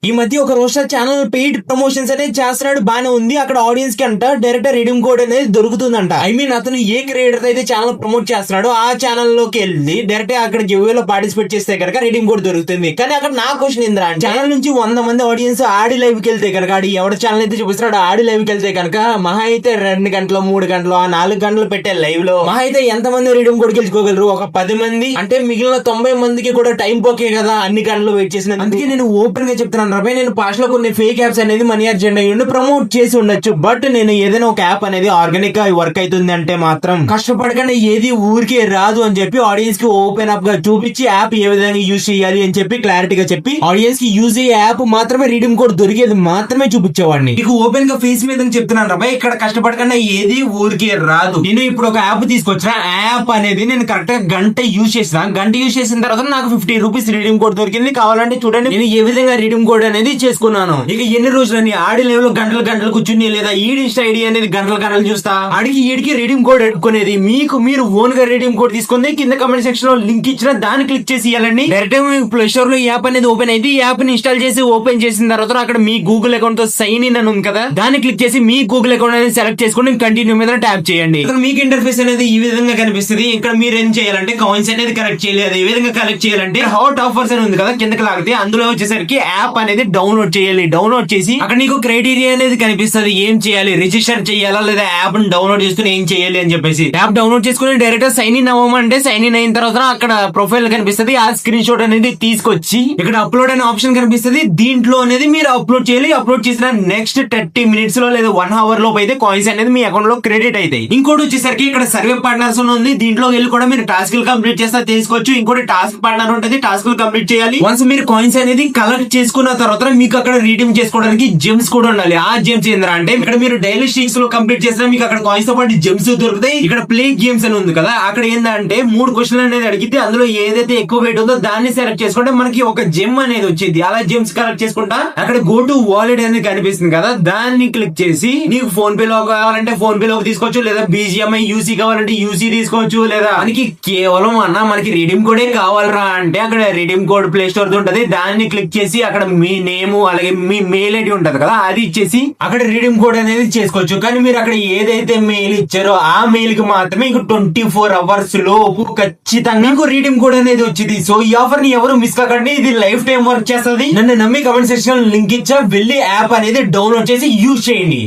ఈ మధ్య ఒక రోస్టర్ ఛానల్ పెయిడ్ ప్రమోషన్స్ అనేది చేస్తున్నాడు, బానే ఉంది. అక్కడ ఆడియన్స్ కి అంట డైరెక్ట్ రిడీమ్ కోడ్ అనేది దొరుకుతుందంట. ఐ మీన్ అతను ఏ క్రియేటర్ అయితే ఛానల్ ప్రమోట్ చేస్తున్నాడో ఆ ఛానల్ లోకి వెళ్ళి డైరెక్ట్ అక్కడ గివ్ లో పార్టిసిపేట్ చేస్తే కనుక రిడీమ్ కోడ్ దొరుకుతుంది. కానీ అక్కడ నా క్వశ్చన్ ఏంద్రా, ఛానల్ నుంచి 100 మంది ఆడియన్స్ ఆడి లైవ్ కి వెళ్తే కనుక ఆడి ఎవరి ఛానల్ అయితే చూపిస్తున్నాడు ఆడి లైవ్ కి వెళ్తే కనుక మహా అయితే 2 గంటలు 3 గంటలు 4 గంటలు పెట్టే లైవ్ లో మహా అయితే ఎంత మంది రిడీమ్ కోడ్ గెలుచుకోగలరు? ఒక 10 మంది. అంటే మిగిలిన 90 మందికి కూడా టైం పోకే కదా అన్ని గంటలు వెయిట్ చేసిన. అందుకే నేను ఓపెన్ గా చెప్తున్నాను రబాయ్, నేను పాస్ట్ లో కొన్ని ఫేక్ యాప్స్ అనేది మనీ అర్జెంట్ అయ్యి ప్రమోట్ చేసి ఉండొచ్చు. బట్ నేను ఏదైనా ఒక యాప్ అనేది ఆర్గానిక్ గా వర్క్ అవుతుంది అంటే మాత్రం కష్టపడకుండా ఏది ఊరికే రాదు అని చెప్పి ఆడియన్స్ కి ఓపెన్ అప్ గా చూపించి యాప్ ఏ విధంగా యూజ్ చేయాలి అని చెప్పి క్లారిటీగా చెప్పి ఆడియన్స్ కి యూజ్ అయ్యే యాప్ మాత్రమే రీడీమ్ కోడ్ దొరికేది మాత్రమే చూపించేవాడిని. నీకు ఓపెన్ గా ఫేస్ మీద చెప్తున్నాను రబాయ్, ఇక్కడ కష్టపడకుండా ఏది ఊరికే రాదు. నేను ఇప్పుడు ఒక యాప్ తీసుకొచ్చిన యాప్ అనేది నేను కరెక్ట్ గా గంట యూజ్ చేసిన. గంట యూజ్ చేసిన తర్వాత నాకు 50 రూపీస్ రీడీమ్ కోడ్ దొరికింది. కావాలంటే చూడండి నేను ఏ విధంగా రీడీమ్ కోడ్ అనేది చేసుకున్నాను. ఇక ఎన్ని రోజులని ఆడి లెవెల్ లో గంటలు గంటలు కూర్చుని లేదా ఈడి ఇన్స్టా ఐడి అనేది గంటలు గంటలు చూస్తా ఆడికి ఈడికి రీడీమ్ కోడ్ ఎట్టుకునేది. మీకు మీరు ఓన్ గా రీడీమ్ కోడ్ తీసుకుని కింద కమెంట్ సెక్షన్ లో లింక్ ఇచ్చిన దాన్ని క్లిక్ చేసి ఇవ్వాలండి. డైరెక్ట్ ప్లే స్టోర్ లో యాప్ అనేది ఓపెన్ అయింది. ఈ యాప్ ని ఇన్స్టాల్ చేసి ఓపెన్ చేసిన తర్వాత అక్కడ మీ గూగుల్ అకౌంట్ తో సైన్ ఇన్ అని ఉంది కదా, దాన్ని క్లిక్ చేసి మీ గూగుల్ అకౌంట్ అనేది సెలెక్ట్ చేసుకుని కంటిన్యూ మీద ట్యాప్ చేయండి. మీకు ఇంటర్ఫేస్ అనేది ఈ విధంగా కనిపిస్తుంది. ఇక్కడ మీరు ఏం చేయాలంటే కాయిన్స్ అనేది కలెక్ట్ చేయాలి. ఏ విధంగా కలెక్ట్ చేయాలంటే హాట్ ఆఫర్స్ అని ఉంది కదా కిందకి లాగితే అందులో వచ్చేసరికి యాప్ అనేది డౌన్లోడ్ చేయాలి. డౌన్లోడ్ చేసి అక్కడ నీకు క్రైటీరియా అనేది కనిపిస్తుంది. ఏం చేయాలి, రిజిస్టర్ చేయాలా లేదా యాప్ ని డౌన్లోడ్ చేసుకుని ఏం చేయాలి అని చెప్పేసి యాప్ డౌన్లోడ్ చేసుకుని డైరెక్ట్ సైన్ ఇన్ అవ్వమంటే సైన్ ఇన్ అయిన తర్వాత అక్కడ ప్రొఫైల్ కనిపిస్తుంది. ఆ స్క్రీన్ షాట్ అనేది తీసుకొచ్చి ఇక్కడ అప్లోడ్ అనే ఆప్షన్ కనిపిస్తుంది. దీంట్లో అనేది మీరు అప్లోడ్ చేయాలి. అప్లోడ్ చేసిన నెక్స్ట్ 30 మినిట్స్ లో లేదా 1 అవర్ లోపు అయితే కాయిన్స్ అనేది మీ అకౌంట్ లో క్రెడిట్ అవుతాయి. ఇంకోటి వచ్చేసరికి ఇక్కడ సర్వే పార్ట్నర్స్ ఉంది. దీంట్లో వెళ్ళి కూడా మీరు టాస్క్ కంప్లీట్ చేస్తే తీసుకోవచ్చు. ఇంకోటి టాస్క్ పార్ట్నర్ ఉంటుంది, టాస్క్ కంప్లీట్ చేయాలి. వన్స్ మీరు కాయిన్స్ అనేది కలెక్ట్ చేసుకున్న తర్వాత మీకు అక్కడ రీడీమ్ చేసుకోవడానికి జెమ్స్ కూడా ఉండాలి. ఆ జెమ్స్ ఏంద్రా అంటే ఇక్కడ మీరు డైలీ స్ట్రీక్స్ లో కంప్లీట్ చేసినా మీకు అక్కడ కాయిన్స్ తో పాటు జెమ్స్ దొరుకుతాయి. ఇక్కడ ప్లే గేమ్స్ అని ఉంది కదా, అక్కడ ఏంటంటే 3 క్వశ్చన్లు అనేది అడిగితే అందులో ఏదైతే ఎక్కువ వెయిట్ ఉందో దాన్ని సెలెక్ట్ చేసుకుంటే మనకి ఒక జెమ్ అనేది వచ్చింది. అలా జెమ్స్ కలెక్ట్ చేసుకుంటా అక్కడ గో టు వాలెట్ అనేది కనిపిస్తుంది కదా, దాన్ని క్లిక్ చేసి నీకు ఫోన్ పే లో కావాలంటే ఫోన్ పే లోకి తీసుకోవచ్చు, లేదా BGMI UC కావాలంటే UC తీసుకోవచ్చు. లేదా మనకి కేవలం మనకి రీడీమ్ కోడే కావాలరా అంటే అక్కడ రీడీమ్ కోడ్ ప్లే స్టోర్ ఉంటది. దాన్ని క్లిక్ చేసి అక్కడ మీ నేమ్ అలాగే మీ మెయిల్ ఐడి ఉంటది కదా, అది ఇచ్చేసి అక్కడ రీడీమ్ కోడ్ అనేది చేసుకోవచ్చు. కానీ మీరు అక్కడ ఏదైతే మెయిల్ ఇచ్చారో ఆ మెయిల్ కి మాత్రమే 24 అవర్స్ లోపు ఖచ్చితంగా మీకు రీడీమ్ కోడ్ అనేది వచ్చింది. సో ఈ ఆఫర్ ని ఎవరు మిస్ కాకండి, ఇది లైఫ్ టైం వర్క్ చేస్తుంది. నన్ను నమ్మి కమెంట్ సెక్షన్ లింక్ ఇచ్చా, వెళ్ళి యాప్ అనేది డౌన్లోడ్ చేసి యూజ్ చేయండి.